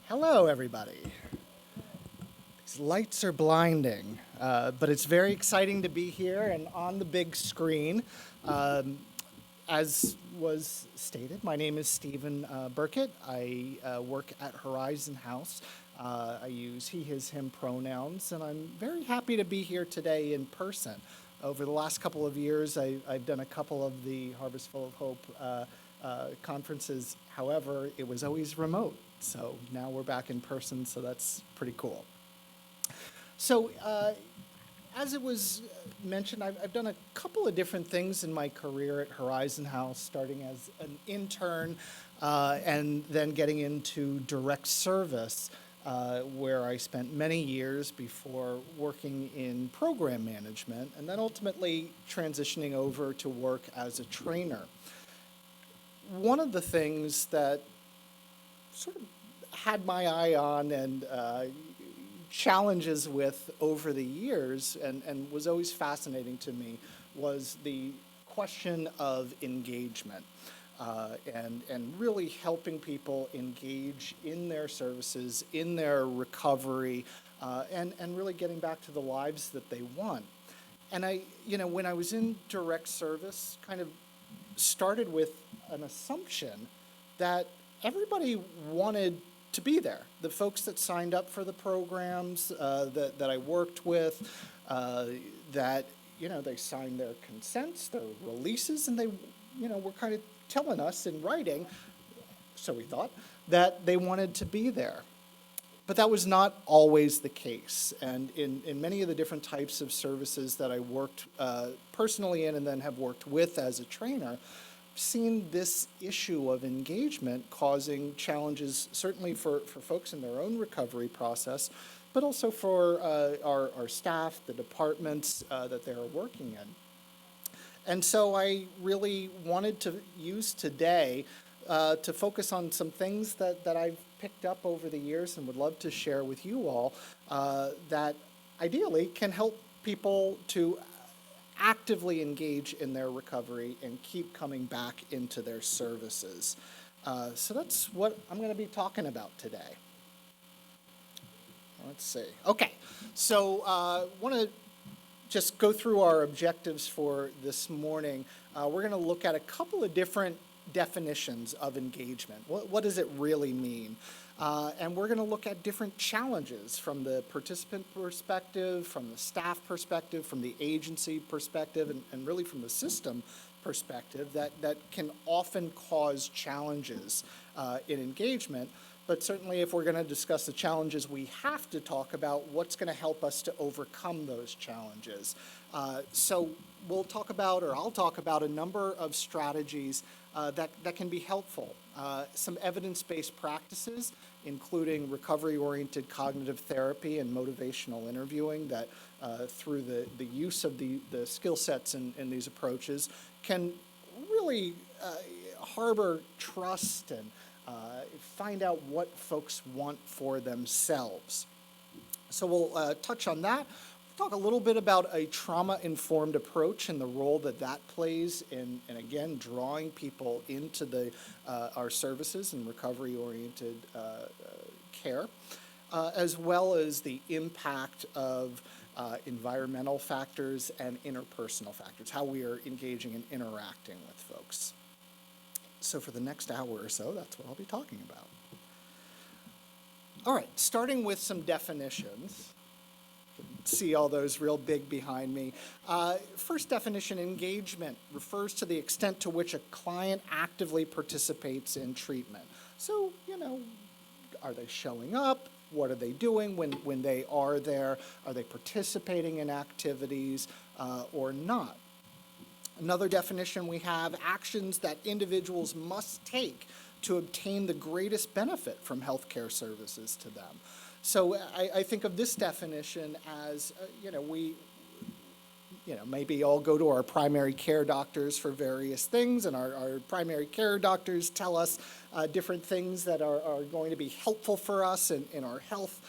Hello, everybody. These lights are blinding, but it's very exciting to be here and on the big screen. Um, as was stated, my name is Stephen Burkitt. I work at Horizon House. I use he, his, him pronouns, and I'm very happy to be here today in person. Over the last couple of years, I've done a couple of the Harvest Full of Hope conferences. However, it was always remote. So now we're back in person, so that's pretty cool. So, as it was mentioned, I've done a couple of different things in my career at Horizon House, starting as an intern and then getting into direct service, where I spent many years before working in program management and then ultimately transitioning over to work as a trainer. One of the things that sort of had my eye on and challenges with over the years and was always fascinating to me was the question of engagement and really helping people engage in their services, in their recovery, and really getting back to the lives that they want. And when I was in direct service, kind of started with an assumption that everybody wanted to be there. The folks that signed up for the programs that I worked with, that they signed their consents, their releases, and they were kind of telling us in writing, so we thought, that they wanted to be there. But that was not always the case. And in many of the different types of services that I worked personally in and then have worked with as a trainer, seen this issue of engagement causing challenges, certainly for folks in their own recovery process, but also for our staff, the departments that they're working in. And so I really wanted to use today to focus on some things that I've picked up over the years and would love to share with you all that ideally can help people to actively engage in their recovery and keep coming back into their services. So that's what I'm going to be talking about today. Let's see. Okay, so I want to just go through our objectives for this morning. We're going to look at a couple of different definitions of engagement. What does it really mean? And we're going to look at different challenges from the participant perspective, from the staff perspective, from the agency perspective, and really from the system perspective that can often cause challenges in engagement. But certainly if we're going to discuss the challenges, we have to talk about what's going to help us to overcome those challenges. So we'll talk about, or I'll talk about, a number of strategies that can be helpful. Some evidence-based practices, including recovery-oriented cognitive therapy and motivational interviewing that through the use of the skill sets in these approaches can really harbor trust and find out what folks want for themselves. So we'll touch on that. Talk a little bit about a trauma-informed approach and the role that plays in, and again, drawing people into our services and recovery-oriented care, as well as the impact of environmental factors and interpersonal factors, how we are engaging and interacting with folks. So for the next hour or so, that's what I'll be talking about. All right, starting with some definitions. See all those real big behind me. First definition, engagement refers to the extent to which a client actively participates in treatment. So, are they showing up? What are they doing when they are there? Are they participating in activities or not? Another definition we have, actions that individuals must take to obtain the greatest benefit from healthcare services to them. So I think of this definition as, we maybe all go to our primary care doctors for various things, and our primary care doctors tell us different things that are going to be helpful for us in our health,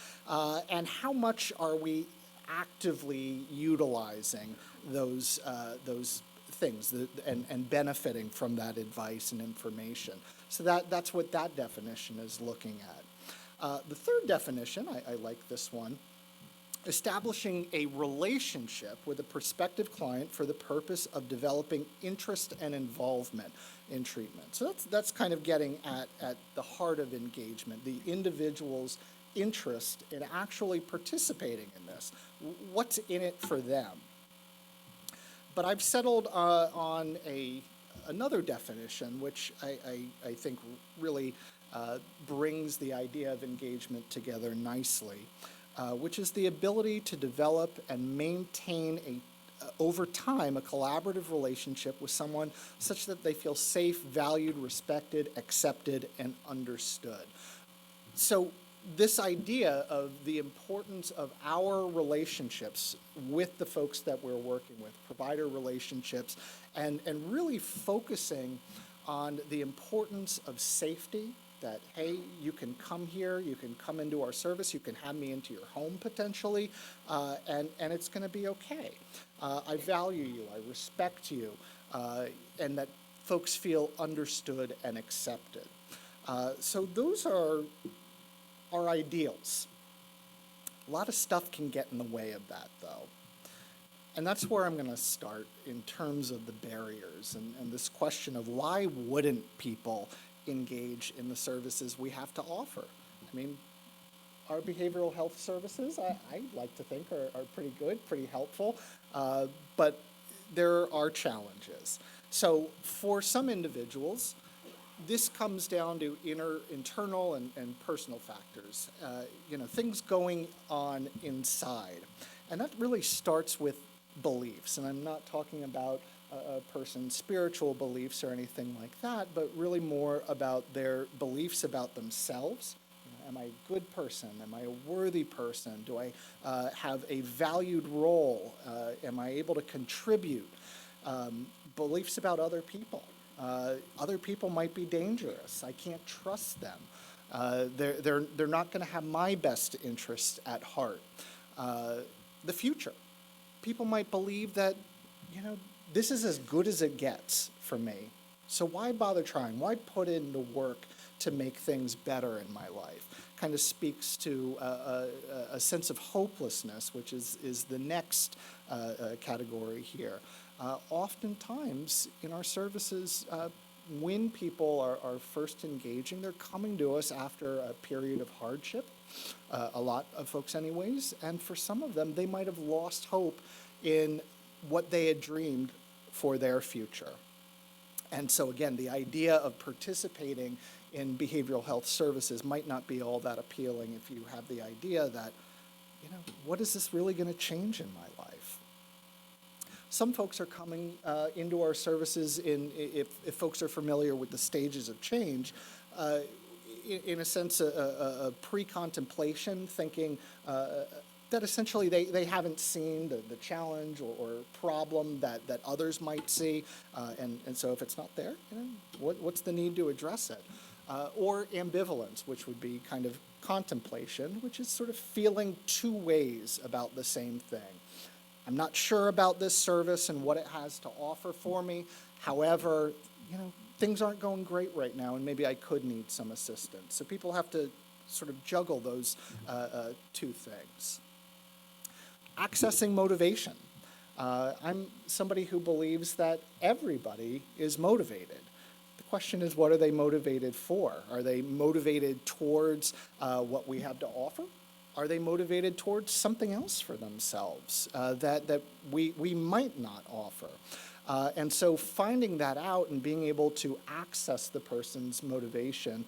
and how much are we actively utilizing those things and benefiting from that advice and information. So that's what that definition is looking at. The third definition, I like this one, establishing a relationship with a prospective client for the purpose of developing interest and involvement in treatment. So that's kind of getting at the heart of engagement, the individual's interest in actually participating in this. What's in it for them? But I've settled on another definition, which I think really brings the idea of engagement together nicely, which is the ability to develop and maintain over time a collaborative relationship with someone such that they feel safe, valued, respected, accepted, and understood. So this idea of the importance of our relationships with the folks that we're working with, provider relationships, and really focusing on the importance of safety, that, hey, you can come here, you can come into our service, you can have me into your home potentially, and it's going to be okay. I value you, I respect you, and that folks feel understood and accepted. So those are our ideals. A lot of stuff can get in the way of that, though. And that's where I'm going to start in terms of the barriers and this question of why wouldn't people engage in the services we have to offer? I mean, our behavioral health services, I like to think, are pretty good, pretty helpful, but there are challenges. So for some individuals, this comes down to internal and personal factors, things going on inside. And that really starts with beliefs. And I'm not talking about a person's spiritual beliefs or anything like that, but really more about their beliefs about themselves. Am I a good person? Am I a worthy person? Do I have a valued role? Am I able to contribute? Beliefs about other people. Other people might be dangerous. I can't trust them. They're not going to have my best interests at heart. The future. People might believe that, this is as good as it gets for me. So why bother trying? Why put in the work to make things better in my life? Kind of speaks to a sense of hopelessness, which is the next category here. Oftentimes in our services, when people are first engaging, they're coming to us after a period of hardship, a lot of folks anyways, and for some of them, they might have lost hope in what they had dreamed for their future. And so again, the idea of participating in behavioral health services might not be all that appealing if you have the idea that, what is this really going to change in my life? Some folks are coming into our services if folks are familiar with the stages of change, in a sense, a pre-contemplation, thinking that essentially they haven't seen the challenge or problem that others might see, and so if it's not there, what's the need to address it? Or ambivalence, which would be kind of contemplation, which is sort of feeling two ways about the same thing. I'm not sure about this service and what it has to offer for me. However, things aren't going great right now, and maybe I could need some assistance. So people have to sort of juggle those two things. Accessing motivation. I'm somebody who believes that everybody is motivated. The question is, what are they motivated for? Are they motivated towards what we have to offer? Are they motivated towards something else for themselves that we might not offer? And so finding that out and being able to access the person's motivation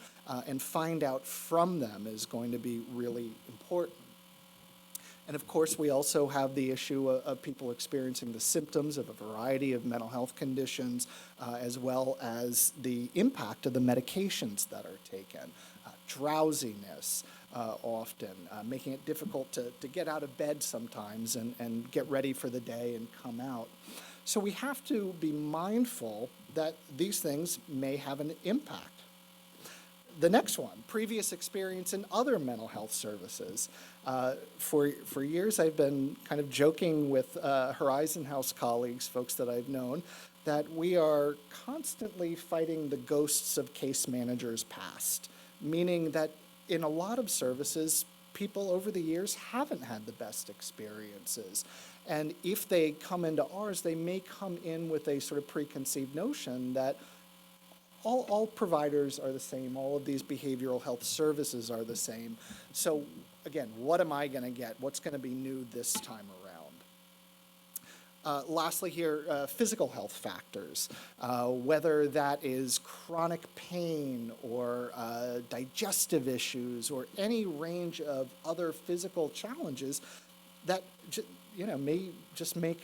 and find out from them is going to be really important. And of course, we also have the issue of people experiencing the symptoms of a variety of mental health conditions, as well as the impact of the medications that are taken. Drowsiness, often, making it difficult to get out of bed sometimes and get ready for the day and come out. So we have to be mindful that these things may have an impact. The next one, previous experience in other mental health services. For years, I've been kind of joking with Horizon House colleagues, folks that I've known, that we are constantly fighting the ghosts of case managers past, meaning that in a lot of services, people over the years haven't had the best experiences. And if they come into ours, they may come in with a sort of preconceived notion that all providers are the same, all of these behavioral health services are the same. So again, what am I going to get? What's going to be new this time around? Lastly here, physical health factors, whether that is chronic pain or digestive issues or any range of other physical challenges that may just make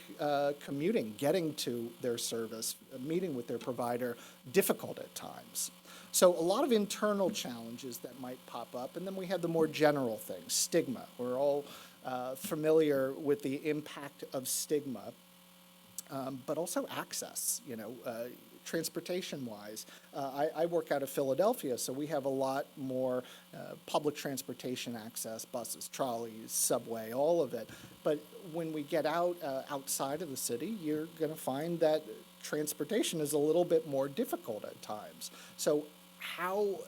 commuting, getting to their service, meeting with their provider difficult at times. So a lot of internal challenges that might pop up, and then we have the more general things, stigma. We're all familiar with the impact of stigma. But also access, transportation-wise. I work out of Philadelphia, so we have a lot more public transportation access, buses, trolleys, subway, all of it. But when we get outside of the city, you're going to find that transportation is a little bit more difficult at times. So how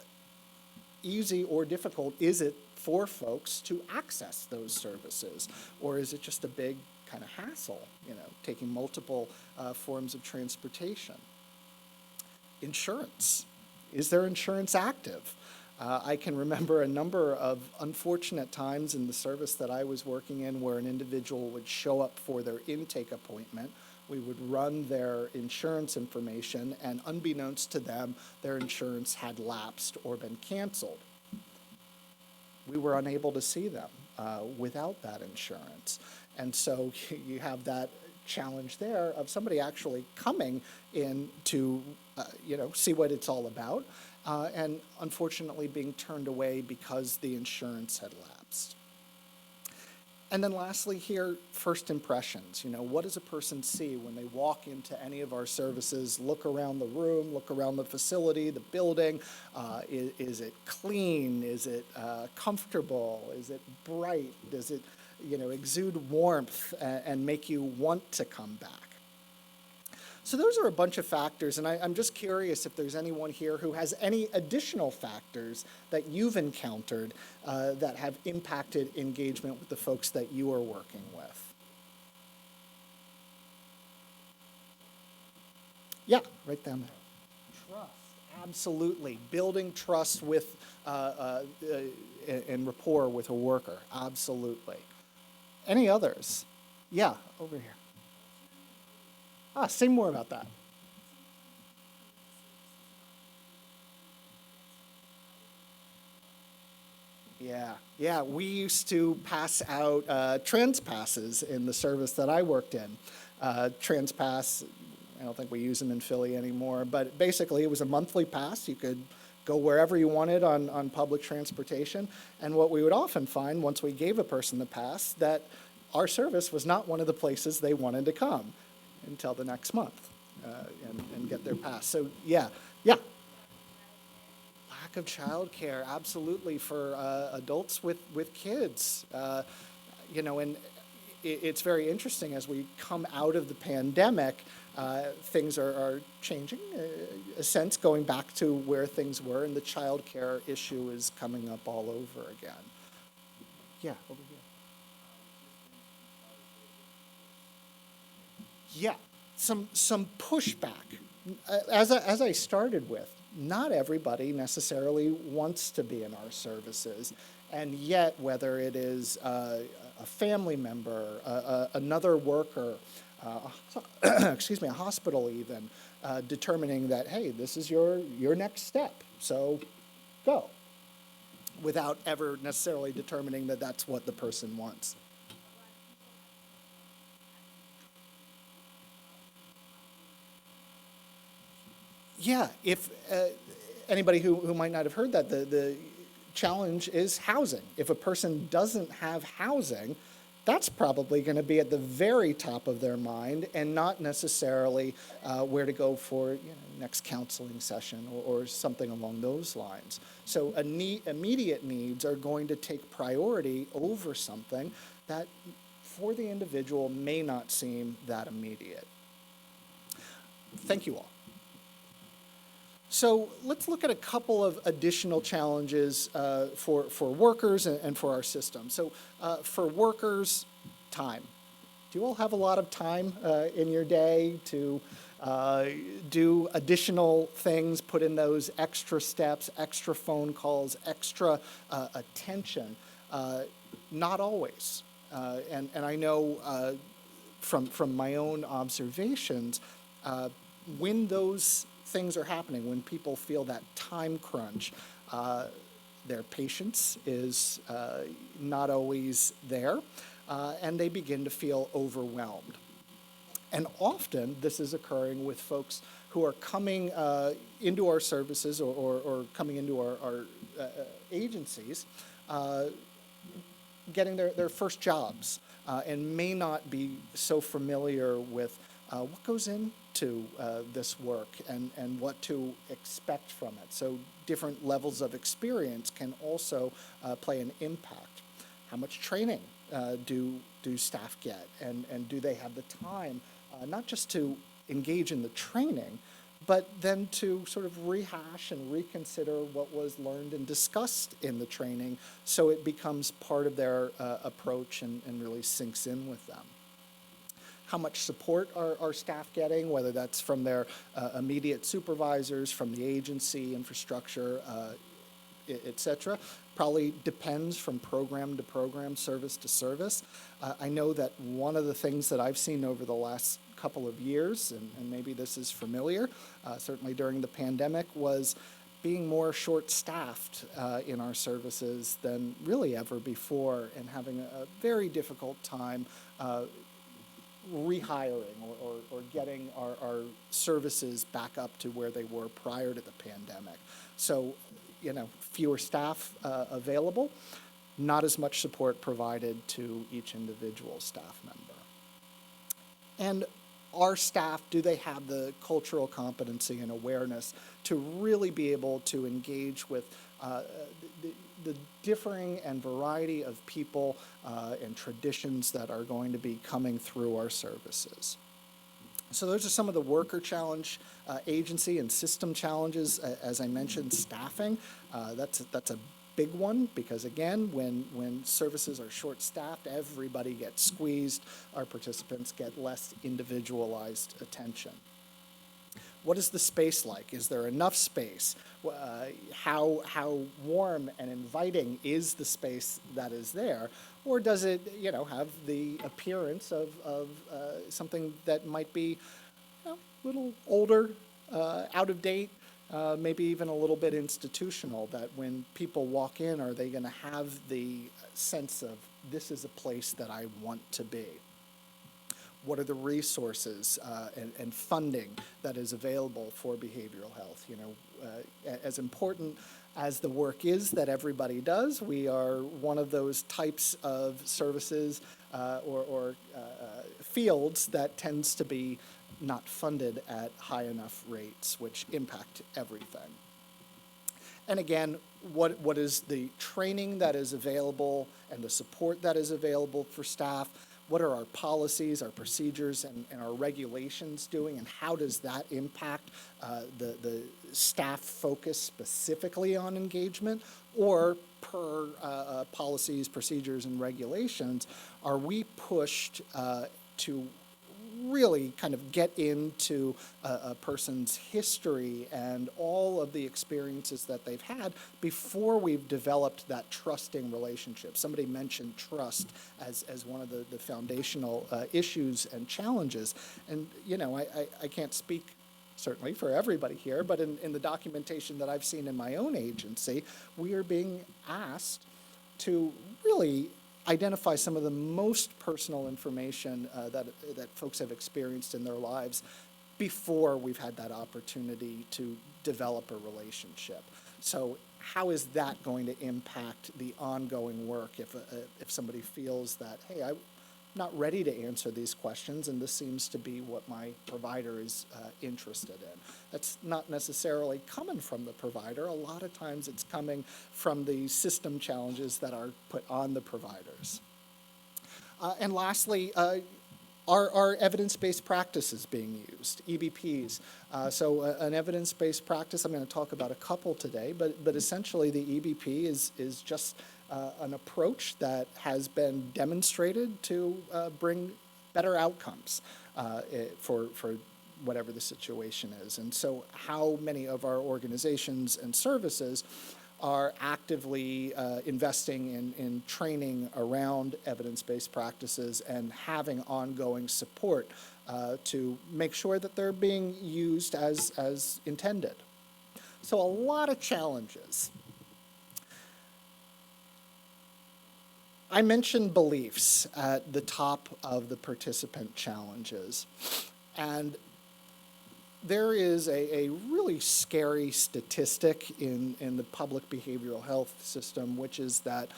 easy or difficult is it for folks to access those services? Or is it just a big kind of hassle, taking multiple forms of transportation? Insurance. Is their insurance active? I can remember a number of unfortunate times in the service that I was working in where an individual would show up for their intake appointment. We would run their insurance information, and unbeknownst to them, their insurance had lapsed or been canceled. We were unable to see them without that insurance. And so you have that challenge there of somebody actually coming in to, see what it's all about, and unfortunately being turned away because the insurance had lapsed. And then lastly here, first impressions. What does a person see when they walk into any of our services, look around the room, look around the facility, the building? Is it clean? Is it comfortable? Is it bright? Does it exude warmth and make you want to come back? So those are a bunch of factors, and I'm just curious if there's anyone here who has any additional factors that you've encountered that have impacted engagement with the folks that you are working with. Yeah, right down there. Trust, absolutely. Building trust with and rapport with a worker, absolutely. Any others? Yeah, over here. Say more about that. Yeah, we used to pass out trans passes in the service that I worked in. Trans pass, I don't think we use them in Philly anymore, but basically it was a monthly pass. You could go wherever you wanted on public transportation. And what we would often find once we gave a person the pass, that our service was not one of the places they wanted to come until the next month and get their pass. So yeah. Lack of childcare, absolutely, for adults with kids. And it's very interesting as we come out of the pandemic, things are changing, a sense going back to where things were, and the childcare issue is coming up all over again. Yeah, over here. Yeah, some pushback. As I started with, not everybody necessarily wants to be in our services, and yet whether it is a family member, another worker, excuse me, a hospital even, determining that, hey, this is your next step, so go, without ever necessarily determining that that's what the person wants. Yeah, if anybody who might not have heard that, the challenge is housing. If a person doesn't have housing, that's probably going to be at the very top of their mind and not necessarily where to go for next counseling session or something along those lines. So immediate needs are going to take priority over something that for the individual may not seem that immediate. Thank you all. So let's look at a couple of additional challenges for workers and for our system. So for workers, time. Do you all have a lot of time in your day to do additional things, put in those extra steps, extra phone calls, extra attention? Not always. And I know from my own observations, when those things are happening, when people feel that time crunch, their patience is not always there, and they begin to feel overwhelmed. And often this is occurring with folks who are coming into our services or coming into our agencies, getting their first jobs, and may not be so familiar with what goes into this work and what to expect from it. So different levels of experience can also play an impact. How much training do staff get, and do they have the time not just to engage in the training, but then to sort of rehash and reconsider what was learned and discussed in the training so it becomes part of their approach and really sinks in with them. How much support are staff getting, whether that's from their immediate supervisors, from the agency, infrastructure, et cetera, probably depends from program to program, service to service. I know that one of the things that I've seen over the last couple of years, and maybe this is familiar, certainly during the pandemic, was being more short-staffed in our services than really ever before, and having a very difficult time rehiring or getting our services back up to where they were prior to the pandemic. So, fewer staff available, not as much support provided to each individual staff member. And our staff, do they have the cultural competency and awareness to really be able to engage with the differing and variety of people and traditions that are going to be coming through our services? So those are some of the worker challenge, agency and system challenges. As I mentioned, staffing, that's a big one, because again, when services are short-staffed, everybody gets squeezed. Our participants get less individualized attention. What is the space like? Is there enough space? How warm and inviting is the space that is there? Or does it, have the appearance of something that might be a little older, out of date, maybe even a little bit institutional, that when people walk in, are they going to have the sense of, this is a place that I want to be? What are the resources and funding that is available for behavioral health? As important as the work is that everybody does, we are one of those types of services or fields that tends to be not funded at high enough rates, which impact everything. And again, what is the training that is available and the support that is available for staff? What are our policies, our procedures, and our regulations doing, and how does that impact the staff focus specifically on engagement? Or per policies, procedures, and regulations, are we pushed to really kind of get into a person's history and all of the experiences that they've had before we've developed that trusting relationship? Somebody mentioned trust as one of the foundational issues and challenges. And, I can't speak certainly for everybody here, but in the documentation that I've seen in my own agency, we are being asked to really identify some of the most personal information that folks have experienced in their lives before we've had that opportunity to develop a relationship. So how is that going to impact the ongoing work if somebody feels that, hey, I'm not ready to answer these questions, and this seems to be what my provider is interested in? That's not necessarily coming from the provider. A lot of times it's coming from the system challenges that are put on the providers. And lastly, Are evidence-based practices being used, EBPs? An evidence-based practice, I'm going to talk about a couple today, but essentially the EBP is just an approach that has been demonstrated to bring better outcomes for whatever the situation is. And so how many of our organizations and services are actively investing in training around evidence-based practices and having ongoing support to make sure that they're being used as intended. So a lot of challenges. I mentioned beliefs at the top of the participant challenges, and there is a really scary statistic in the public behavioral health system, which is that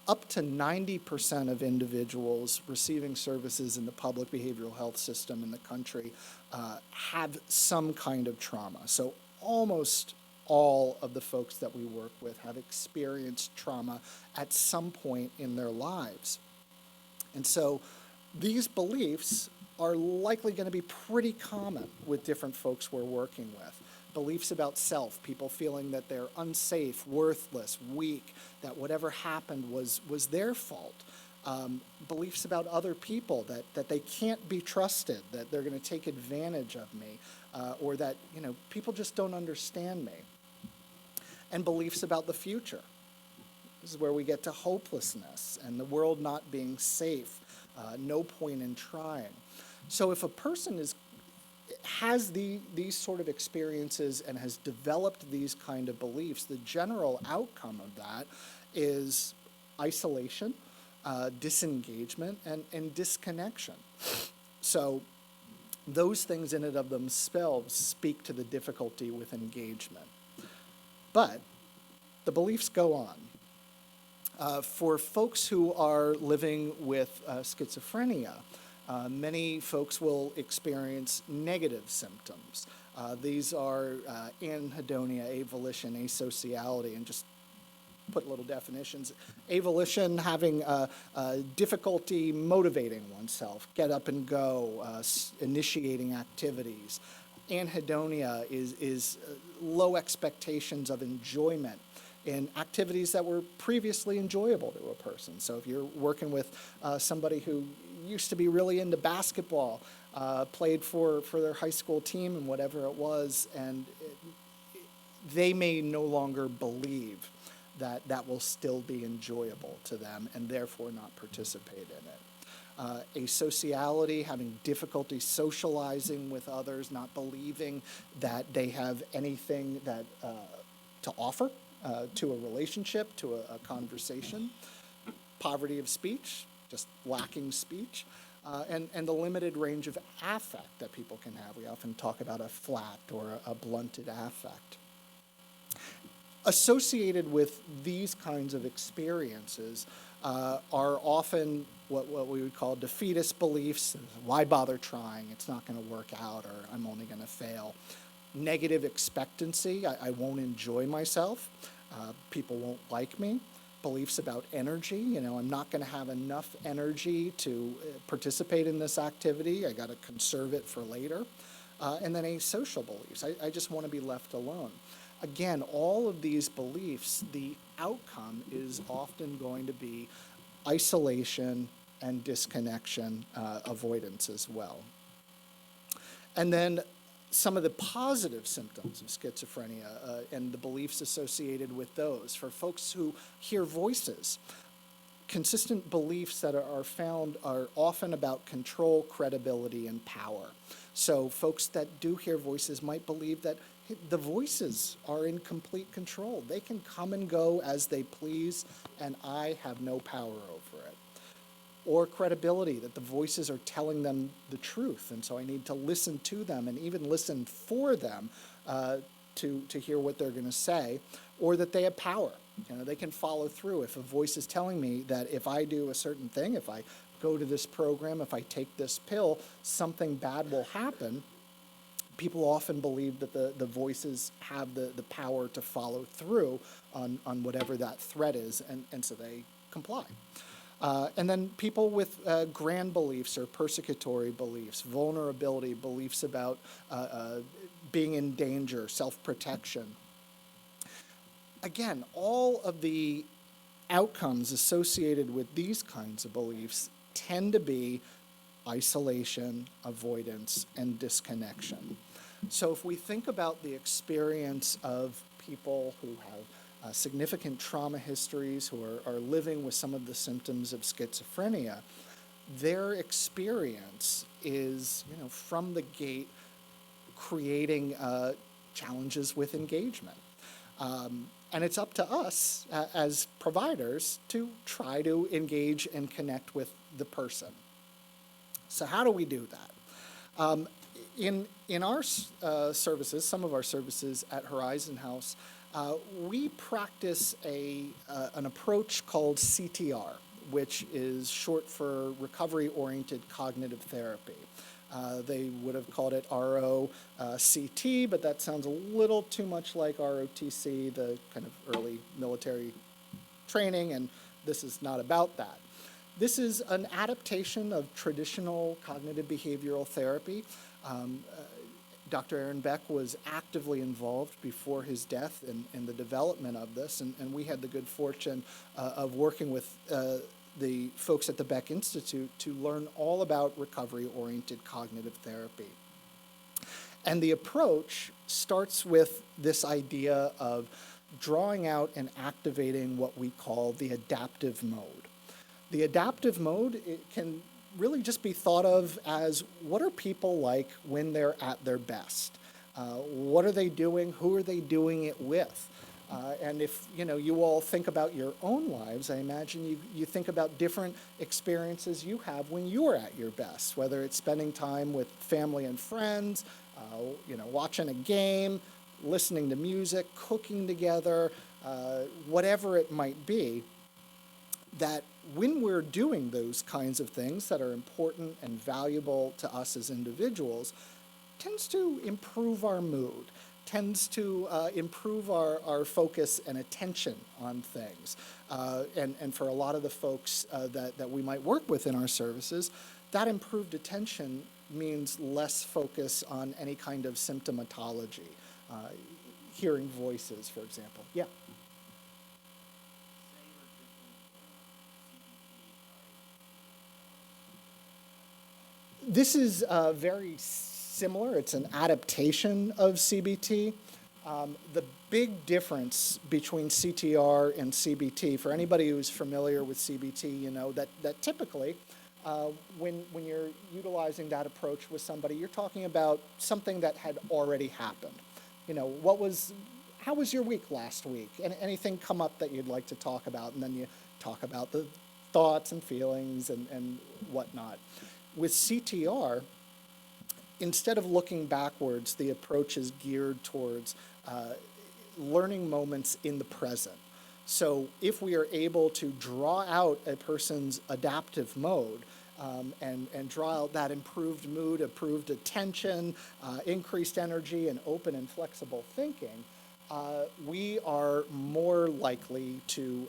up to 90% of individuals receiving services in the public behavioral health system in the country have some kind of trauma. So almost all of the folks that we work with have experienced trauma at some point in their lives. And so these beliefs are likely going to be pretty common with different folks we're working with. Beliefs about self, people feeling that they're unsafe, worthless, weak, that whatever happened was their fault. Beliefs about other people, that they can't be trusted, that they're going to take advantage of me, or that people just don't understand me. And beliefs about the future. This is where we get to hopelessness and the world not being safe, no point in trying. So if a person has these sort of experiences and has developed these kind of beliefs, the general outcome of that is isolation, disengagement, and disconnection. So those things in and of themselves speak to the difficulty with engagement. But the beliefs go on. For folks who are living with schizophrenia, many folks will experience negative symptoms. These are anhedonia, avolition, asociality, and just put little definitions. Avolition, having difficulty motivating oneself, get up and go, initiating activities. Anhedonia is low expectations of enjoyment in activities that were previously enjoyable to a person. So if you're working with somebody who used to be really into basketball, played for their high school team and whatever it was, and they may no longer believe that will still be enjoyable to them and therefore not participate in it. Asociality, having difficulty socializing with others, not believing that they have anything that to offer to a relationship, to a conversation. Poverty of speech, just lacking speech, and the limited range of affect that people can have. We often talk about a flat or a blunted affect. Associated with these kinds of experiences are often what we would call defeatist beliefs. Why bother trying? It's not going to work out, or I'm only going to fail. Negative expectancy, I won't enjoy myself. People won't like me. Beliefs about energy, I'm not going to have enough energy to participate in this activity. I got to conserve it for later. And then asocial beliefs. I just want to be left alone. Again, all of these beliefs, the outcome is often going to be isolation and disconnection, avoidance as well. And then some of the positive symptoms of schizophrenia and the beliefs associated with those. For folks who hear voices, consistent beliefs that are found are often about control, credibility, and power. So folks that do hear voices might believe that the voices are in complete control. They can come and go as they please, and I have no power over it. Or credibility, that the voices are telling them the truth, and so I need to listen to them and even listen for them to hear what they're going to say, or that they have power. They can follow through. If a voice is telling me that if I do a certain thing, if I go to this program, if I take this pill, something bad will happen, people often believe that the voices have the power to follow through on whatever that threat is, and so they comply. And then people with grand beliefs or persecutory beliefs, vulnerability, beliefs about being in danger, self-protection. Again, all of the outcomes associated with these kinds of beliefs tend to be isolation, avoidance, and disconnection. So if we think about the experience of people who have significant trauma histories, who are living with some of the symptoms of schizophrenia, their experience is, from the gate, creating challenges with engagement. And it's up to us as providers to try to engage and connect with the person. So how do we do that? In our services, some of our services at Horizon House, we practice an approach called CTR, which is short for Recovery-Oriented Cognitive Therapy. They would have called it ROCT, but that sounds a little too much like ROTC, the kind of early military training, and this is not about that. This is an adaptation of traditional cognitive behavioral therapy. Dr. Aaron Beck was actively involved before his death in the development of this, and we had the good fortune of working with the folks at the Beck Institute to learn all about recovery-oriented cognitive therapy. And the approach starts with this idea of drawing out and activating what we call the adaptive mode. The adaptive mode, it can really just be thought of as, what are people like when they're at their best? What are they doing? Who are they doing it with? And if you all think about your own lives, I imagine you think about different experiences you have when you're at your best, whether it's spending time with family and friends, watching a game, listening to music, cooking together, whatever it might be, that when we're doing those kinds of things that are important and valuable to us as individuals, tends to improve our mood, tends to improve our focus and attention on things. And for a lot of the folks that we might work with in our services, that improved attention means less focus on any kind of symptomatology, hearing voices, for example. Yeah. This is very similar. It's an adaptation of CBT. The big difference between CTR and CBT, for anybody who's familiar with CBT, that typically when you're utilizing that approach with somebody, you're talking about something that had already happened. How was your week last week? Anything come up that you'd like to talk about? And then you talk about the thoughts and feelings and whatnot. With CTR, instead of looking backwards, the approach is geared towards learning moments in the present. So if we are able to draw out a person's adaptive mode and draw out that improved mood, improved attention, increased energy, and open and flexible thinking, we are more likely to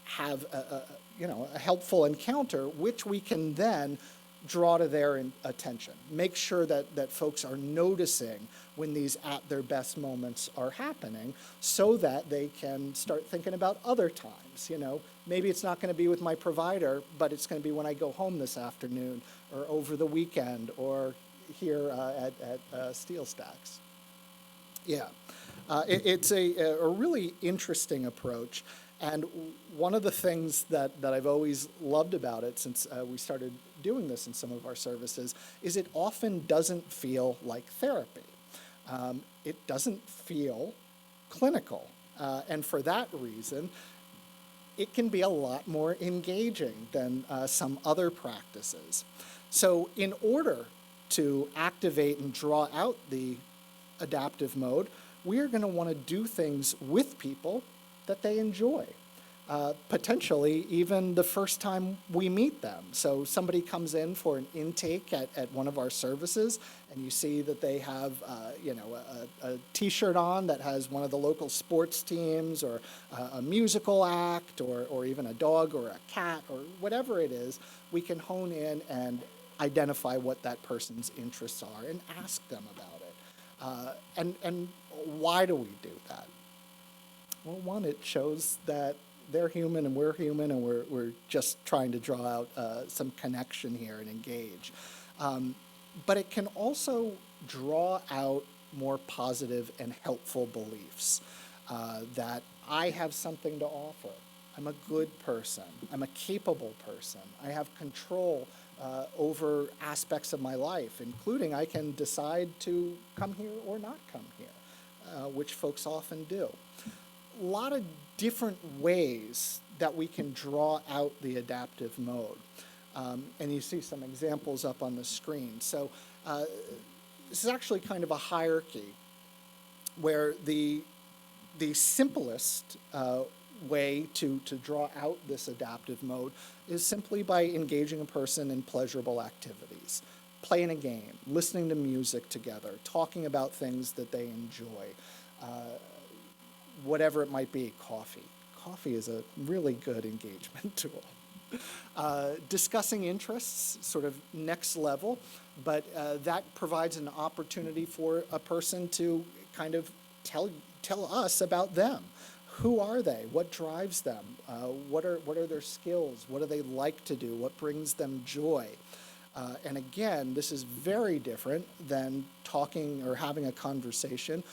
have a helpful encounter, which we can then draw to their attention. Make sure that folks are noticing when these at their best moments are happening so that they can start thinking about other times. Maybe it's not going to be with my provider, but it's going to be when I go home this afternoon or over the weekend or here at Steel Stacks. Yeah, it's a really interesting approach. And one of the things that I've always loved about it since we started doing this in some of our services is it often doesn't feel like therapy. It doesn't feel clinical. And for that reason, it can be a lot more engaging than some other practices. So in order to activate and draw out the adaptive mode, we are going to want to do things with people that they enjoy. potentially even the first time we meet them. So somebody comes in for an intake at one of our services, and you see that they have, a T-shirt on that has one of the local sports teams, or a musical act, or even a dog or a cat, or whatever it is. We can hone in and identify what that person's interests are and ask them about it. And why do we do that? Well, one, it shows that they're human and we're just trying to draw out some connection here and engage. But it can also draw out more positive and helpful beliefs that I have something to offer. I'm a good person. I'm a capable person. I have control over aspects of my life, including I can decide to come here or not come here, which folks often do. A lot of different ways that we can draw out the adaptive mode. And you see some examples up on the screen. So this is actually kind of a hierarchy where the simplest way to draw out this adaptive mode is simply by engaging a person in pleasurable activities. Playing a game, listening to music together, talking about things that they enjoy. Whatever it might be, coffee. Coffee is a really good engagement tool. Discussing interests, sort of next level, but that provides an opportunity for a person to kind of tell us about them. Who are they? What drives them? What are their skills? What do they like to do? What brings them joy? And again, this is very different than talking or having a conversation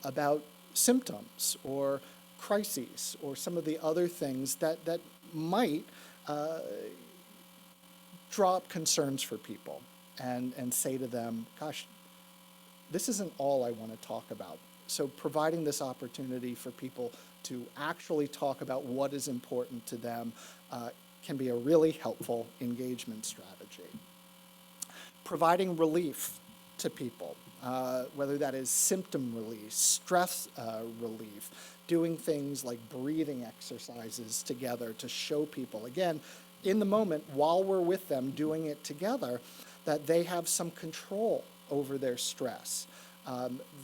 about symptoms or crises or some of the other things that might draw up concerns for people and say to them, gosh, this isn't all I want to talk about. So providing this opportunity for people to actually talk about what is important to them can be a really helpful engagement strategy. Providing relief to people, whether that is symptom relief, stress relief, doing things like breathing exercises together to show people, again, in the moment, while we're with them doing it together, that they have some control over their stress.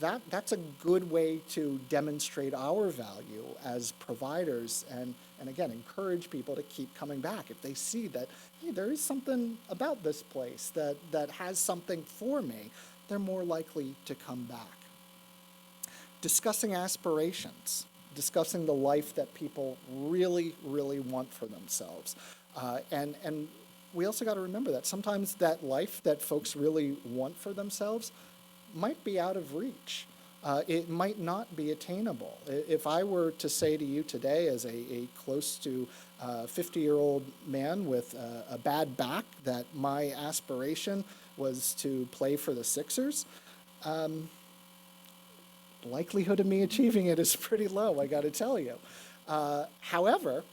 That's a good way to demonstrate our value as providers and again, encourage people to keep coming back. If they see that, hey, there is something about this place that has something for me, they're more likely to come back. Discussing aspirations, discussing the life that people really, really want for themselves. And we also got to remember that sometimes that life that folks really want for themselves might be out of reach. It might not be attainable. If I were to say to you today, as a close to 50-year-old man with a bad back, that my aspiration was to play for the Sixers, likelihood of me achieving it is pretty low, I got to tell you. However,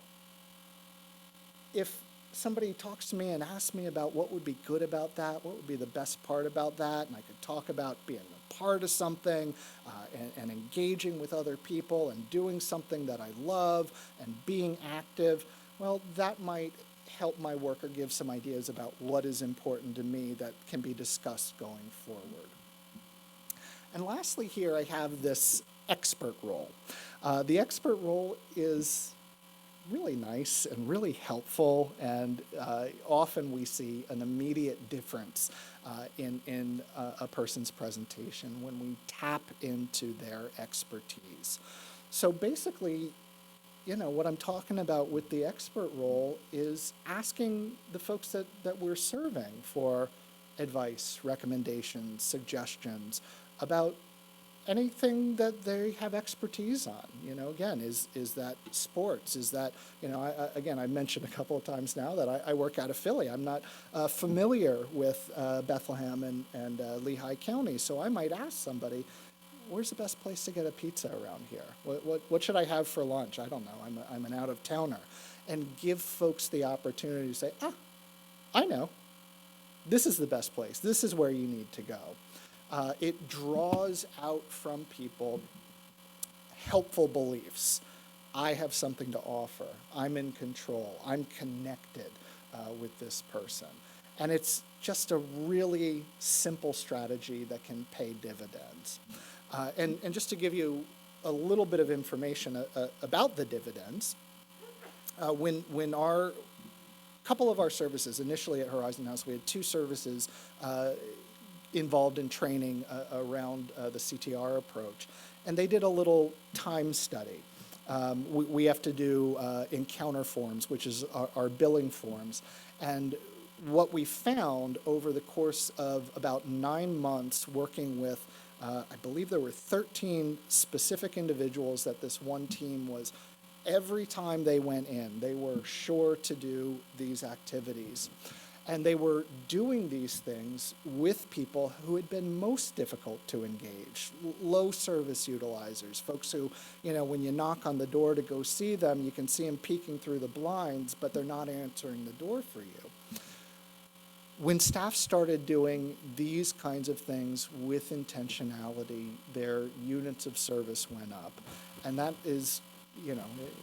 if somebody talks to me and asks me about what would be good about that, what would be the best part about that, and I could talk about being a part of something and engaging with other people and doing something that I love and being active, well, that might help my work or give some ideas about what is important to me that can be discussed going forward. And lastly here, I have this expert role. The expert role is really nice and really helpful, and often we see an immediate difference in a person's presentation when we tap into their expertise. So basically, what I'm talking about with the expert role is asking the folks that we're serving for advice, recommendations, suggestions about anything that they have expertise on. Again, is that sports? Is that, I mentioned a couple of times now that I work out of Philly. I'm not familiar with Bethlehem and Lehigh County, so I might ask somebody, where's the best place to get a pizza around here? What should I have for lunch? I don't know. I'm an out-of-towner. And give folks the opportunity to say, I know. This is the best place. This is where you need to go. It draws out from people helpful beliefs, I have something to offer. I'm in control. I'm connected with this person. And it's just a really simple strategy that can pay dividends. And just to give you a little bit of information about the dividends, when our couple of our services, initially at Horizon House, we had two services involved in training around the CTR approach. And they did a little time study. We have to do encounter forms, which is our billing forms. And what we found over the course of about 9 months working with, I believe there were 13 specific individuals that this one team was, every time they went in, they were sure to do these activities. And they were doing these things with people who had been most difficult to engage, low service utilizers, folks who, when you knock on the door to go see them, you can see them peeking through the blinds, but they're not answering the door for you. When staff started doing these kinds of things with intentionality, their units of service went up. And that is,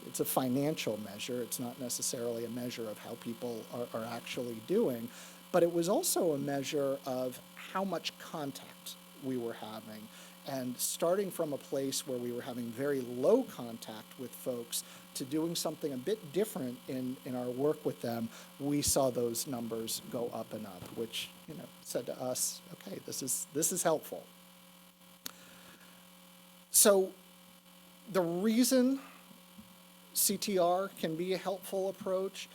it's a financial measure. It's not necessarily a measure of how people are actually doing, but it was also a measure of how much contact we were having. And starting from a place where we were having very low contact with folks to doing something a bit different in our work with them, we saw those numbers go up and up, which said to us, okay, this is helpful. So the reason CTR can be a helpful approach,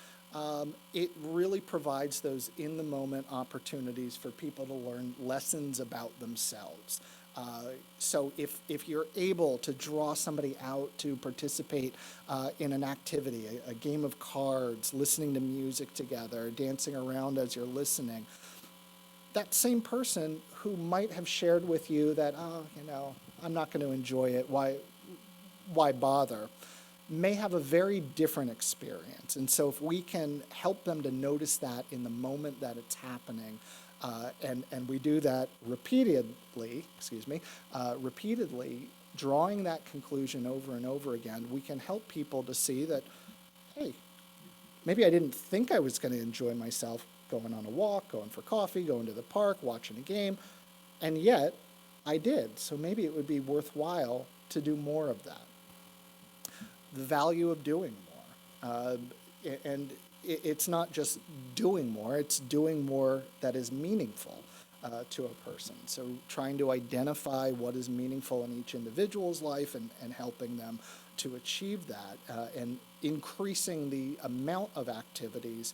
it really provides those in-the-moment opportunities for people to learn lessons about themselves. So if you're able to draw somebody out to participate in an activity, a game of cards, listening to music together, dancing around as you're listening, that same person who might have shared with you that, I'm not going to enjoy it, why bother, may have a very different experience. And so if we can help them to notice that in the moment that it's happening, and we do that repeatedly, drawing that conclusion over and over again, we can help people to see that, hey, maybe I didn't think I was going to enjoy myself going on a walk, going for coffee, going to the park, watching a game, and yet I did. So maybe it would be worthwhile to do more of that. The value of doing more. And it's not just doing more, it's doing more that is meaningful to a person. So trying to identify what is meaningful in each individual's life and helping them to achieve that, and increasing the amount of activities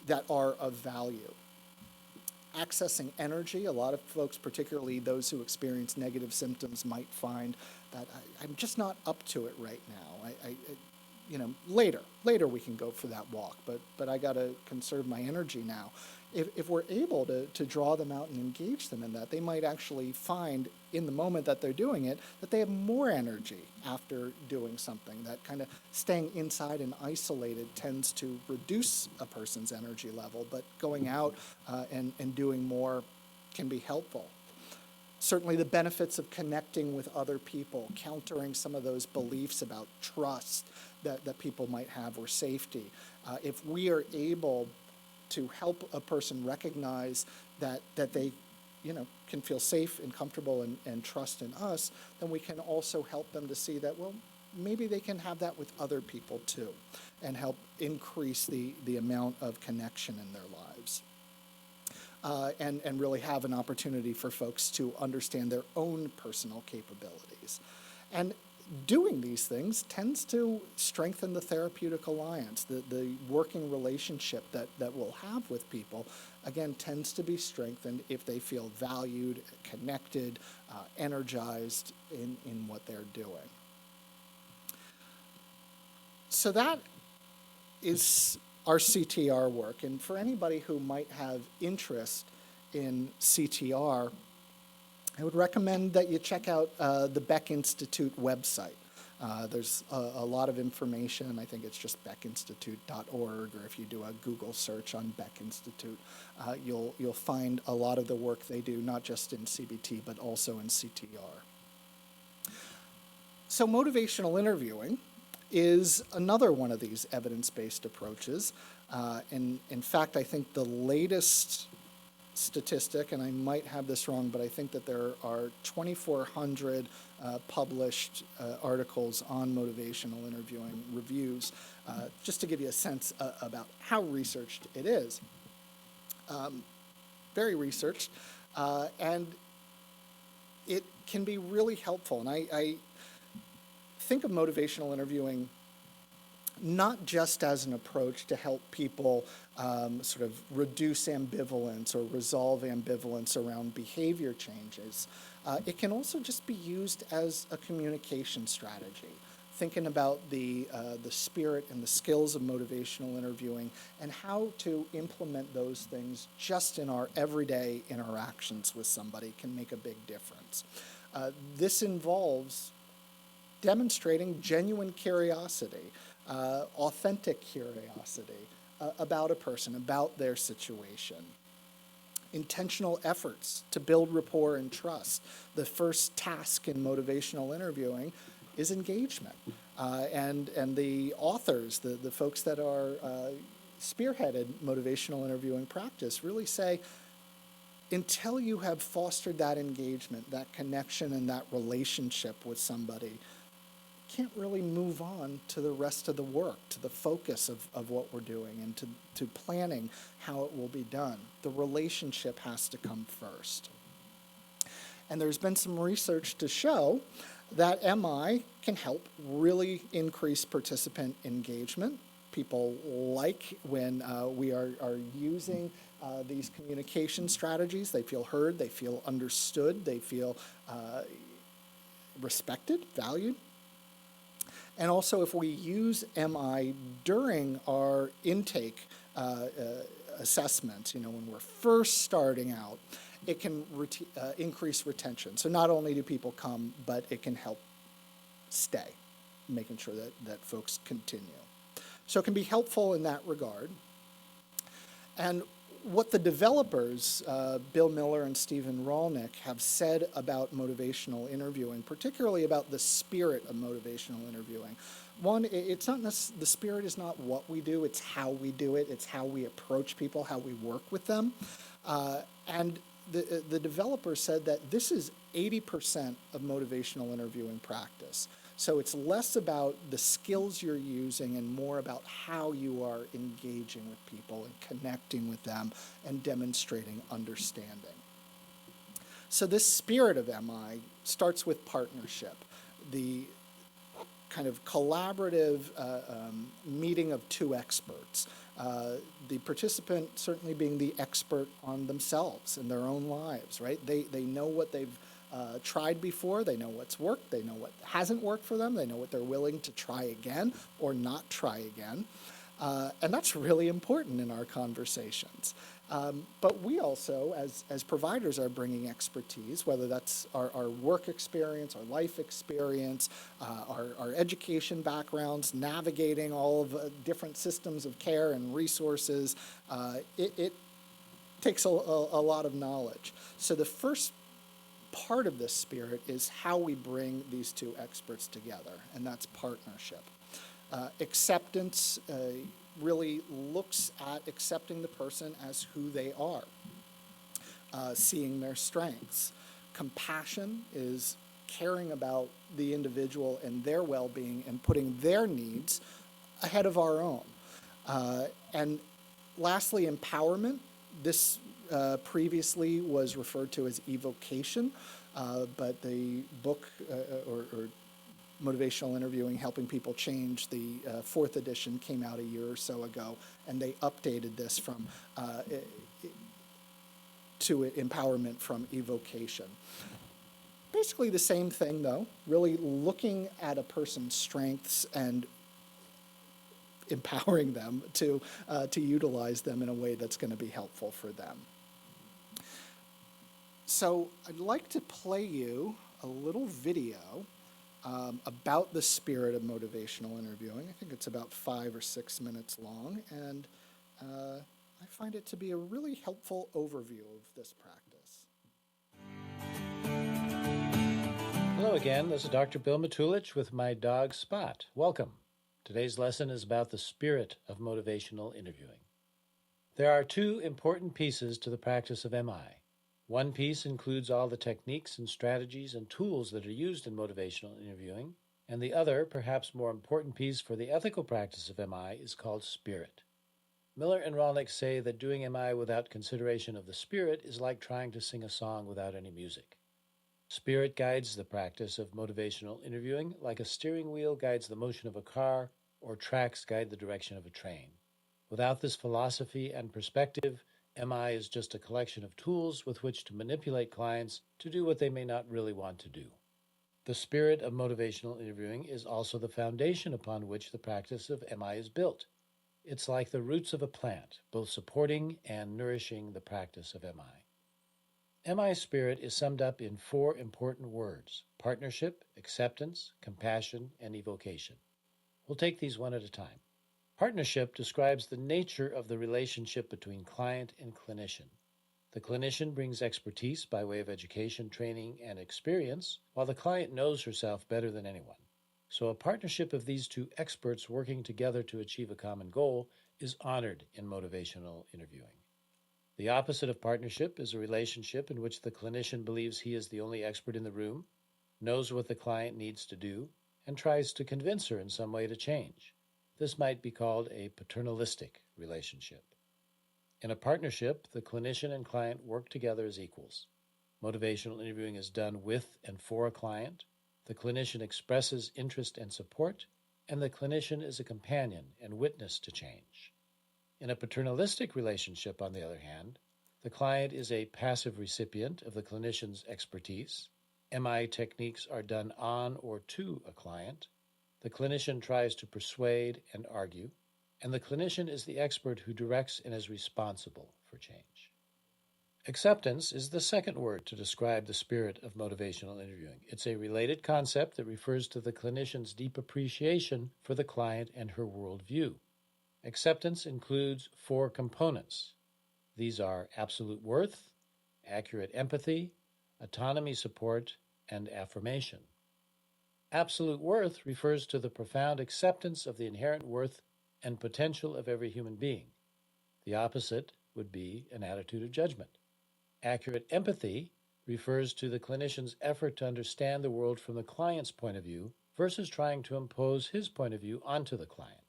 that are of value. Accessing energy, a lot of folks, particularly those who experience negative symptoms, might find that I'm just not up to it right now. Later we can go for that walk, but I got to conserve my energy now. If we're able to draw them out and engage them in that, they might actually find in the moment that they're doing it that they have more energy after doing something. That kind of staying inside and isolated tends to reduce a person's energy level, but going out and doing more can be helpful. Certainly the benefits of connecting with other people, countering some of those beliefs about trust that people might have, or safety. If we are able to help a person recognize that they can feel safe and comfortable and trust in us, then we can also help them to see that, well, maybe they can have that with other people too, and help increase the amount of connection in their lives. And really have an opportunity for folks to understand their own personal capabilities. And doing these things tends to strengthen the therapeutic alliance. The working relationship that we'll have with people, again, tends to be strengthened if they feel valued, connected, energized in what they're doing. So that is our CTR work. And for anybody who might have interest in CTR, I would recommend that you check out the Beck Institute website. There's a lot of information. I think it's just beckinstitute.org, or if you do a Google search on Beck Institute, you'll find a lot of the work they do, not just in CBT, but also in CTR. So motivational interviewing is another one of these evidence-based approaches. In fact, I think the latest statistic, and I might have this wrong, but I think that there are 2,400 published articles on motivational interviewing reviews, just to give you a sense about how researched it is. Very researched, and it can be really helpful. And I think of motivational interviewing not just as an approach to help people sort of reduce ambivalence or resolve ambivalence around behavior changes. It can also just be used as a communication strategy, thinking about the spirit and the skills of motivational interviewing and how to implement those things just in our everyday interactions with somebody can make a big difference. This involves demonstrating genuine curiosity, authentic curiosity about a person, about their situation. Intentional efforts to build rapport and trust. The first task in motivational interviewing is engagement. And the authors, the folks that are spearheaded motivational interviewing practice really say, until you have fostered that engagement, that connection, and that relationship with somebody, can't really move on to the rest of the work, to the focus of what we're doing, and to planning how it will be done. The relationship has to come first. And there's been some research to show that MI can help really increase participant engagement. People like when we are using these communication strategies. They feel heard, they feel understood, they feel respected, valued. And also, if we use MI during our intake assessment, when we're first starting out, it can increase retention. So not only do people come, but it can help stay, making sure that folks continue. So it can be helpful in that regard. And what the developers, Bill Miller and Stephen Rolnick, have said about motivational interviewing, particularly about the spirit of motivational interviewing. One, it's not the spirit is not what we do, it's how we do it, it's how we approach people, how we work with them. And the developers said that this is 80% of motivational interviewing practice. So it's less about the skills you're using and more about how you are engaging with people and connecting with them and demonstrating understanding. So this spirit of MI starts with partnership, the kind of collaborative meeting of two experts. The participant certainly being the expert on themselves and their own lives, right? They know what they've tried before, they know what's worked, they know what hasn't worked for them, they know what they're willing to try again or not try again. And that's really important in our conversations. But we also, as providers, are bringing expertise, whether that's our work experience, our life experience, our education backgrounds, navigating all of different systems of care and resources. It takes a lot of knowledge. So the first part of this spirit is how we bring these two experts together, and that's partnership. Acceptance really looks at accepting the person as who they are, seeing their strengths. Compassion is caring about the individual and their well-being and putting their needs ahead of our own. And lastly, empowerment. This previously was referred to as evocation, but the book or Motivational Interviewing, Helping People Change, the 4th edition came out a year or so ago, and they updated this from to empowerment from evocation. Basically the same thing, though, really looking at a person's strengths and empowering them to utilize them in a way that's going to be helpful for them. So I'd like to play you a little video about the spirit of motivational interviewing. I think it's about 5 or 6 minutes long, and I find it to be a really helpful overview of this practice. Hello again, this is Dr. Bill Matulich with my dog Spot. Welcome. Today's lesson is about the spirit of motivational interviewing. There are two important pieces to the practice of MI. One piece includes all the techniques and strategies and tools that are used in motivational interviewing, and the other, perhaps more important piece for the ethical practice of MI is called spirit. Miller and Rolnick say that doing MI without consideration of the spirit is like trying to sing a song without any music. Spirit guides the practice of motivational interviewing like a steering wheel guides the motion of a car or tracks guide the direction of a train. Without this philosophy and perspective, MI is just a collection of tools with which to manipulate clients to do what they may not really want to do. The spirit of motivational interviewing is also the foundation upon which the practice of MI is built. It's like the roots of a plant, both supporting and nourishing the practice of MI. MI spirit is summed up in four important words: partnership, acceptance, compassion, and evocation. We'll take these one at a time. Partnership describes the nature of the relationship between client and clinician. The clinician brings expertise by way of education, training, and experience, while the client knows herself better than anyone. So a partnership of these two experts working together to achieve a common goal is honored in motivational interviewing. The opposite of partnership is a relationship in which the clinician believes he is the only expert in the room, knows what the client needs to do, and tries to convince her in some way to change. This might be called a paternalistic relationship. In a partnership, the clinician and client work together as equals. Motivational interviewing is done with and for a client. The clinician expresses interest and support, and the clinician is a companion and witness to change. In a paternalistic relationship, on the other hand, the client is a passive recipient of the clinician's expertise. MI techniques are done on or to a client. The clinician tries to persuade and argue, and the clinician is the expert who directs and is responsible for change. Acceptance is the second word to describe the spirit of motivational interviewing. It's a related concept that refers to the clinician's deep appreciation for the client and her worldview. Acceptance includes four components. These are absolute worth, accurate empathy, autonomy support, and affirmation. Absolute worth refers to the profound acceptance of the inherent worth and potential of every human being. The opposite would be an attitude of judgment. Accurate empathy refers to the clinician's effort to understand the world from the client's point of view versus trying to impose his point of view onto the client.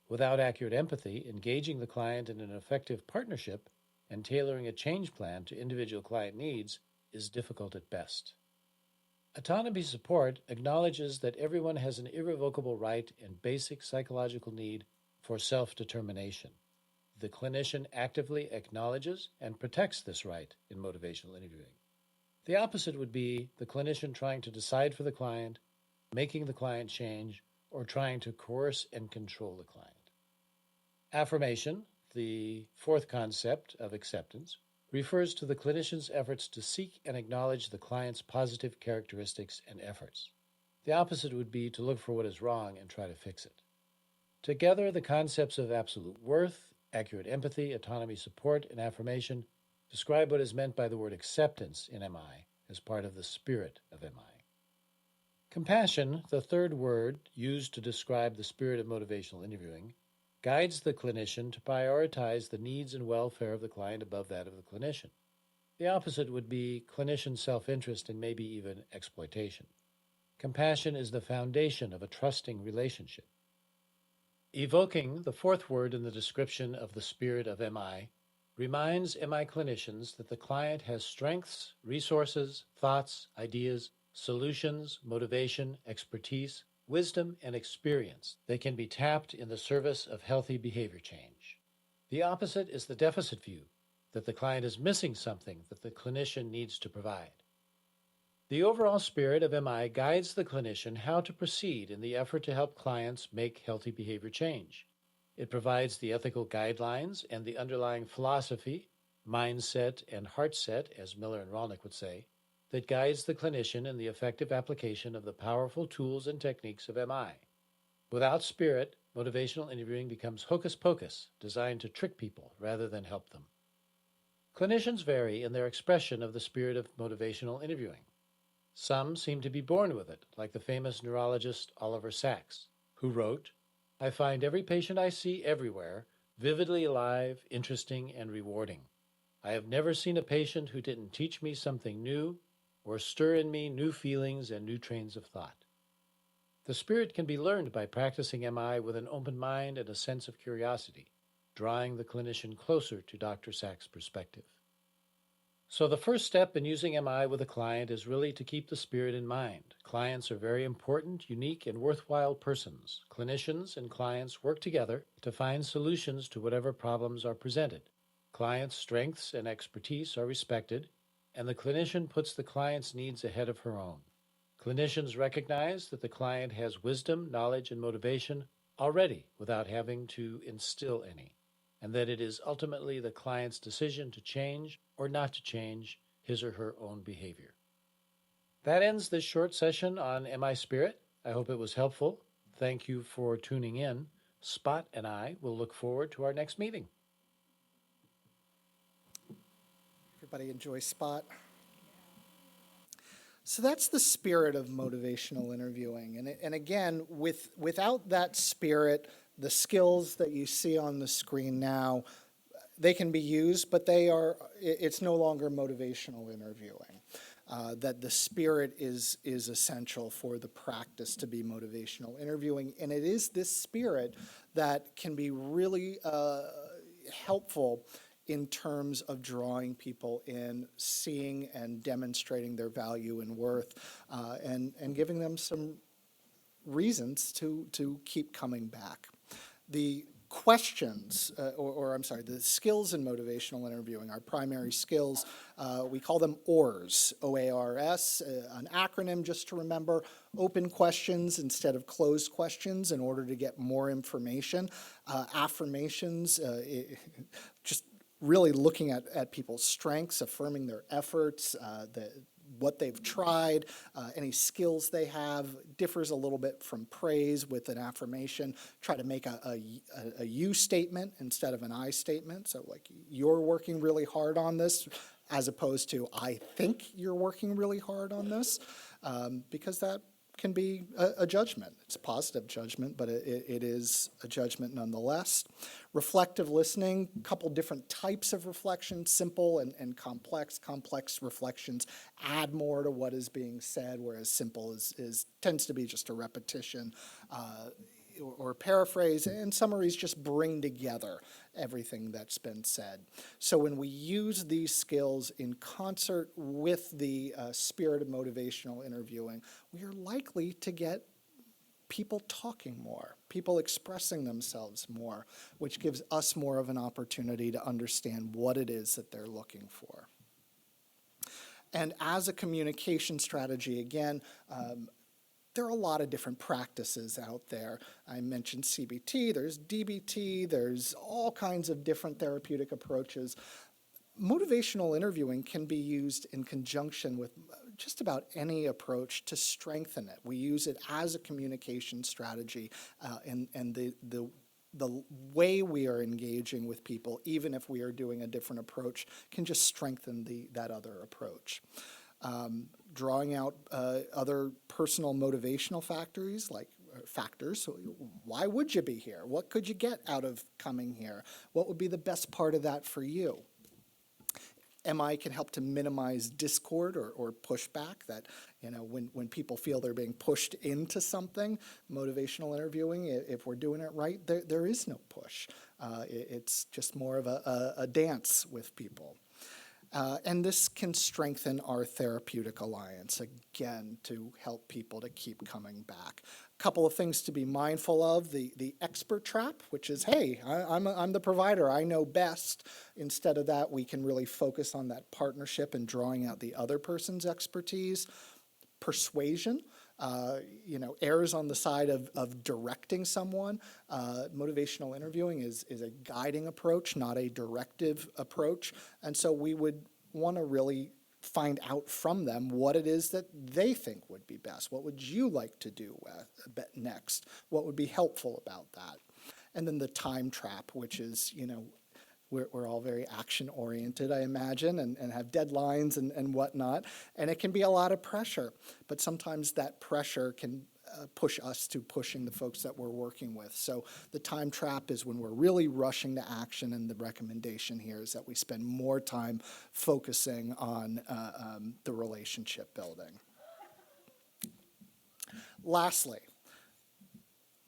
Without accurate empathy, engaging the client in an effective partnership and tailoring a change plan to individual client needs is difficult at best. Autonomy support acknowledges that everyone has an irrevocable right and basic psychological need for self-determination. The clinician actively acknowledges and protects this right in motivational interviewing. The opposite would be the clinician trying to decide for the client, making the client change, or trying to coerce and control the client. Affirmation, the fourth concept of acceptance, refers to the clinician's efforts to seek and acknowledge the client's positive characteristics and efforts. The opposite would be to look for what is wrong and try to fix it. Together, the concepts of absolute worth, accurate empathy, autonomy support, and affirmation describe what is meant by the word acceptance in MI as part of the spirit of MI. Compassion, the third word used to describe the spirit of motivational interviewing, guides the clinician to prioritize the needs and welfare of the client above that of the clinician. The opposite would be clinician self-interest and maybe even exploitation. Compassion is the foundation of a trusting relationship. Evoking, the fourth word in the description of the spirit of MI, reminds MI clinicians that the client has strengths, resources, thoughts, ideas, solutions, motivation, expertise, wisdom, and experience that can be tapped in the service of healthy behavior change. The opposite is the deficit view, that the client is missing something that the clinician needs to provide. The overall spirit of MI guides the clinician how to proceed in the effort to help clients make healthy behavior change. It provides the ethical guidelines and the underlying philosophy, mindset, and heart set, as Miller and Rolnick would say, that guides the clinician in the effective application of the powerful tools and techniques of MI. Without spirit, motivational interviewing becomes hocus pocus, designed to trick people rather than help them. Clinicians vary in their expression of the spirit of motivational interviewing. Some seem to be born with it, like the famous neurologist Oliver Sacks, who wrote, "I find every patient I see everywhere vividly alive, interesting, and rewarding. I have never seen a patient who didn't teach me something new or stir in me new feelings and new trains of thought." The spirit can be learned by practicing MI with an open mind and a sense of curiosity, drawing the clinician closer to Dr. Sachs' perspective. So the first step in using MI with a client is really to keep the spirit in mind. Clients are very important, unique, and worthwhile persons. Clinicians and clients work together to find solutions to whatever problems are presented. Clients' strengths and expertise are respected, and the clinician puts the client's needs ahead of her own. Clinicians recognize that the client has wisdom, knowledge, and motivation already without having to instill any, and that it is ultimately the client's decision to change or not to change his or her own behavior. That ends this short session on MI Spirit. I hope it was helpful. Thank you for tuning in. Spot and I will look forward to our next meeting. Everybody enjoy Spot? So that's the spirit of motivational interviewing. And again, without that spirit, the skills that you see on the screen now, they can be used, but it's no longer motivational interviewing. That the spirit is essential for the practice to be motivational interviewing. And it is this spirit that can be really helpful in terms of drawing people in, seeing and demonstrating their value and worth, and giving them some reasons to keep coming back. The questions, the skills in motivational interviewing, our primary skills, we call them OARS, O-A-R-S, an acronym just to remember: open questions instead of closed questions in order to get more information. Affirmations, just really looking at people's strengths, affirming their efforts, what they've tried, any skills they have. Differs a little bit from praise with an affirmation. Try to make a you statement instead of an I statement. So like, you're working really hard on this, as opposed to I think you're working really hard on this, because that can be a judgment. It's a positive judgment, but it is a judgment nonetheless. Reflective listening, a couple different types of reflection: simple and complex. Complex reflections add more to what is being said, whereas simple tends to be just a repetition or paraphrase, and summaries just bring together everything that's been said. So when we use these skills in concert with the spirit of motivational interviewing, we are likely to get people talking more, people expressing themselves more, which gives us more of an opportunity to understand what it is that they're looking for. And as a communication strategy, again, there are a lot of different practices out there. I mentioned CBT, there's DBT, there's all kinds of different therapeutic approaches. Motivational interviewing can be used in conjunction with just about any approach to strengthen it. We use it as a communication strategy, and the way we are engaging with people, even if we are doing a different approach, can just strengthen that other approach. Drawing out other personal motivational factors, so why would you be here? What could you get out of coming here? What would be the best part of that for you? MI can help to minimize discord or pushback. That, when people feel they're being pushed into something, motivational interviewing, if we're doing it right, there is no push. It's just more of a dance with people. And this can strengthen our therapeutic alliance, again, to help people to keep coming back. A couple of things to be mindful of: the expert trap, which is, hey, I'm the provider, I know best. Instead of that, we can really focus on that partnership and drawing out the other person's expertise. Persuasion, errs on the side of directing someone. Motivational interviewing is a guiding approach, not a directive approach. And so we would want to really find out from them what it is that they think would be best. What would you like to do next? What would be helpful about that? And then the time trap, which is, we're all very action-oriented, I imagine, and have deadlines and whatnot, and it can be a lot of pressure. But sometimes that pressure can push us to pushing the folks that we're working with. So the time trap is when we're really rushing to action, and the recommendation here is that we spend more time focusing on the relationship building. Lastly,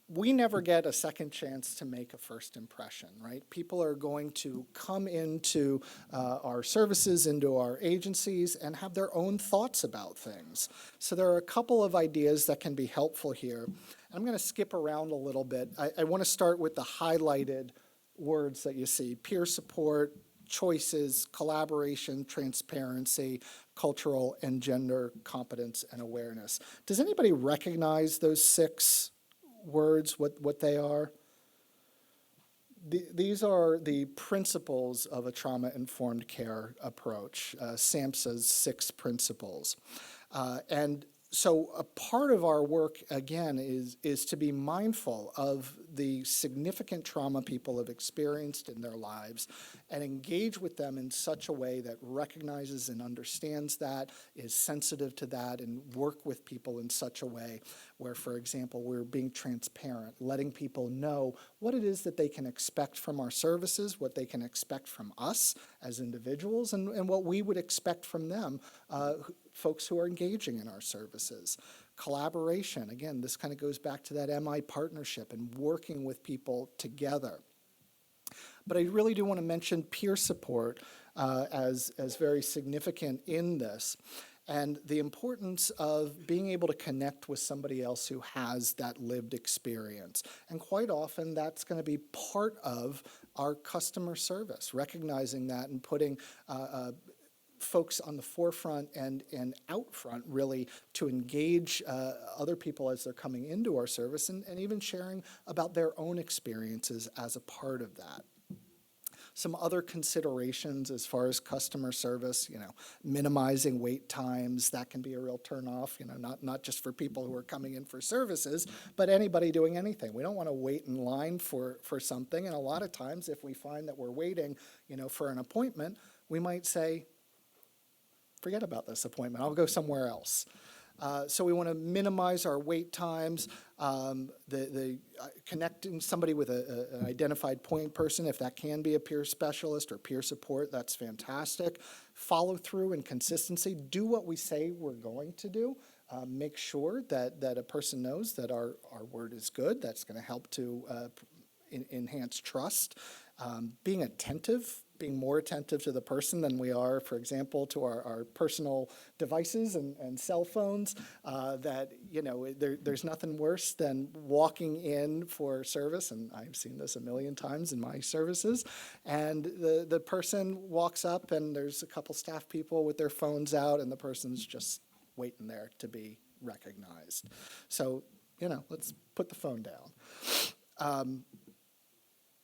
we never get a second chance to make a first impression, right? People are going to come into our services, into our agencies, and have their own thoughts about things. So there are a couple of ideas that can be helpful here. I'm going to skip around a little bit. I want to start with the highlighted words that you see: peer support, choices, collaboration, transparency, cultural and gender competence and awareness. Does anybody recognize those 6 words, what they are? These are the principles of a trauma-informed care approach, SAMHSA's 6 principles. And so a part of our work, again, is to be mindful of the significant trauma people have experienced in their lives and engage with them in such a way that recognizes and understands that, is sensitive to that, and work with people in such a way where, for example, we're being transparent, letting people know what it is that they can expect from our services, what they can expect from us as individuals, and what we would expect from them, folks who are engaging in our services. Collaboration, again, this kind of goes back to that MI partnership and working with people together. But I really do want to mention peer support as very significant in this, and the importance of being able to connect with somebody else who has that lived experience. And quite often that's going to be part of our customer service, recognizing that and putting folks on the forefront and out front, really, to engage other people as they're coming into our service, and even sharing about their own experiences as a part of that. Some other considerations as far as customer service, minimizing wait times, that can be a real turnoff, not just for people who are coming in for services, but anybody doing anything. We don't want to wait in line for something, and a lot of times if we find that we're waiting, for an appointment, we might say, forget about this appointment, I'll go somewhere else. So we want to minimize our wait times, connecting somebody with an identified point person, if that can be a peer specialist or peer support, that's fantastic. Follow through and consistency, do what we say we're going to do. Make sure that a person knows that our word is good, that's going to help to enhance trust. Being attentive, being more attentive to the person than we are, for example, to our personal devices and cell phones, that, there's nothing worse than walking in for service, and I've seen this a million times in my services, and the person walks up and there's a couple staff people with their phones out and the person's just waiting there to be recognized. So, let's put the phone down.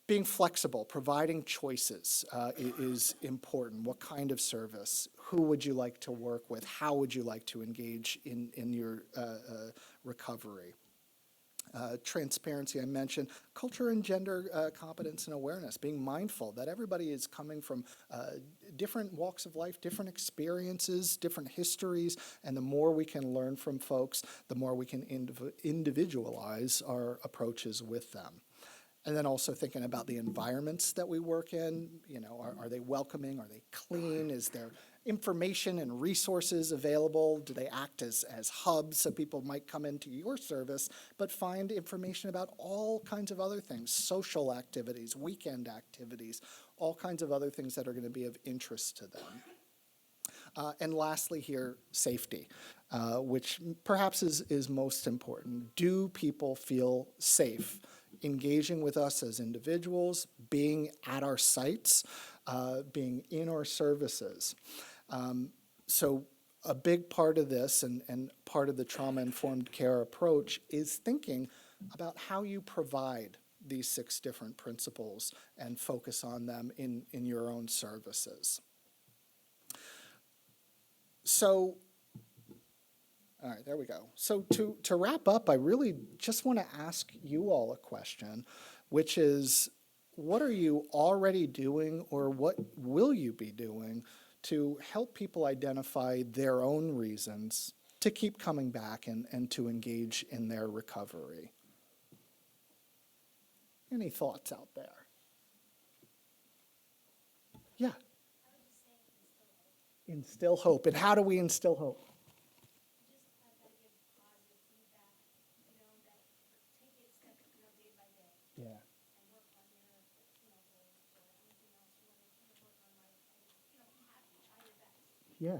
Being flexible, providing choices is important. What kind of service? Who would you like to work with? How would you like to engage in your recovery? Transparency, I mentioned. Culture and gender competence and awareness, being mindful that everybody is coming from different walks of life, different experiences, different histories, and the more we can learn from folks, the more we can individualize our approaches with them. And then also thinking about the environments that we work in, are they welcoming, are they clean, is there information and resources available, do they act as hubs so people might come into your service but find information about all kinds of other things, social activities, weekend activities, all kinds of other things that are going to be of interest to them. And lastly here, safety, which perhaps is most important. Do people feel safe engaging with us as individuals, being at our sites, being in our services? So a big part of this and part of the trauma-informed care approach is thinking about how you provide these 6 different principles and focus on them in your own services. So, all right, there we go. So to wrap up, I really just want to ask you all a question, which is, what are you already doing or what will you be doing to help people identify their own reasons to keep coming back and to engage in their recovery? Any thoughts out there? Yeah. Instill hope. And how do we instill hope? Yeah. Yeah.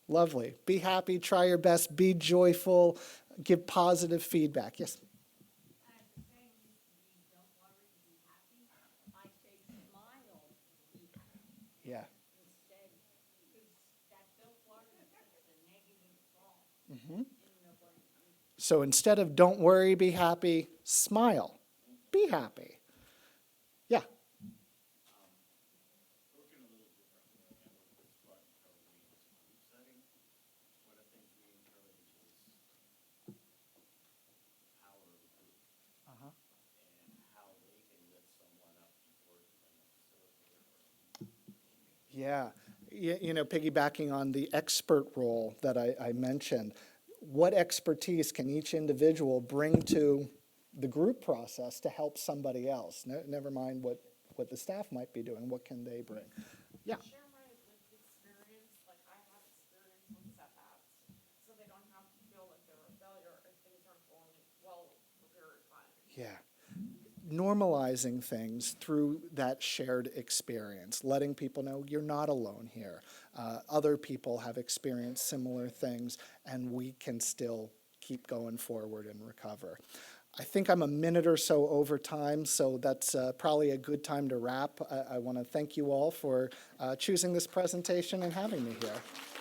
Lovely. Be happy, try your best, be joyful, give positive feedback. Yes. Yeah. So instead of don't worry, be happy, smile. Be happy. Yeah. Yeah. Piggybacking on the expert role that I mentioned, what expertise can each individual bring to the group process to help somebody else? Never mind what the staff might be doing. What can they bring? Yeah. Share my lived experience, like I have experience with setbacks, so they don't have to feel like they're a failure if things aren't going well for a period of time. Yeah. Normalizing things through that shared experience, letting people know you're not alone here. Other people have experienced similar things, and we can still keep going forward and recover. I think I'm a minute or so over time, so that's probably a good time to wrap. I want to thank you all for choosing this presentation and having me here.